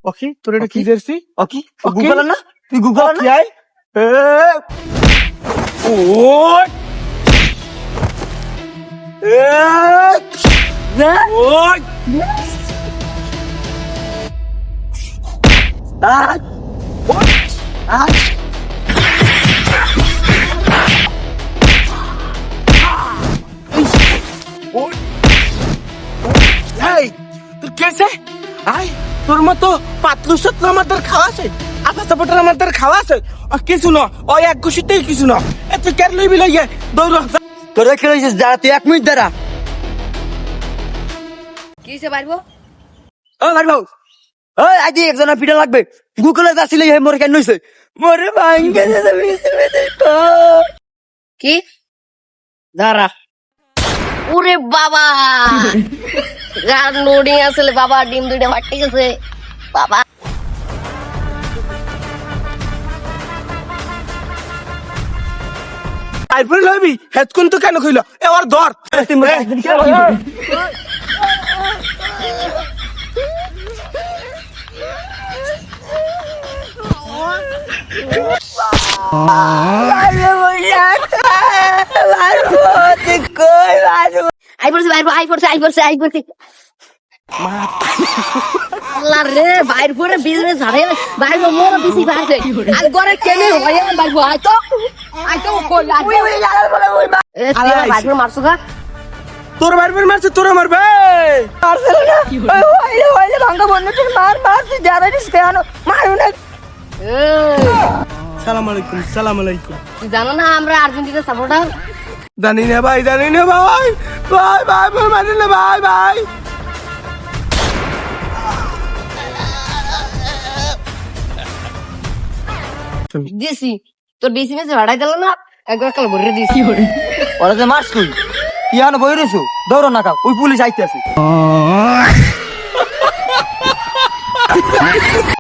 ওকে তোর এটা কি জার্সি? ওকে গুগল না, তুই গুগল না। আই ওই ওই তোর কেসে আই তোর মতো পাতলু সত্য আমাদের খাওয়া আছে, আটা চাপটার আমাদের খাওয়া আছে। আর কিছু না, ওই এক ঘুষিতেই কিছু না। এত কেয়ার লইবি লইয়ে দৌড়। তোরা খেলেছিস, দাঁড়া তুই 1 মিনিট দাঁড়া। কি হইছে পারবো? ও মারবো, ওই আজ একজনের পিঠা লাগবে। গুগলে যাচ্ছিল হে মোর কেন হইছে, মোরে ভাঙ্গে কি? দাঁড়া। ওরে বাবা, গান লোডিং আসলে বাবা, ডিম দুইটা ফাটে গেছে বাবা। আইফোন লইবি হেডফোন তো কেন কইলো এবার ধর। আই পড়ছে আই পড়ছে। আল্লাহ রে, বাইর করে বিজনেস ঝাড়ে বাইর মোর বিসি বাজে আর ঘরে কেনে হয় বাইর আই তো কই এ তুই বাইর করে মারছো গা? তোর মারবে মারছে, তোর মারবে ভাঙ্গা বন্ধু তুই মারছি যাবে কেন মারু না। সালাম আলাইকুম। সালাম আলাইকুম। তুই জানো না আমরা আর্জেন্টিনা সাপোর্টার? জানি না ভাই, জানি না ভাই। ভাই ভাই ভাই মারি না ভাই ভাই। দিছি তোর বেশি মেসে ভাড়াই দিল না, একবার কাল ভরে দিছি। ওরা যে মারছ তুই ইয়ানো বই রইছো, দৌড় না কা, ওই পুলিশ আইতে আছে।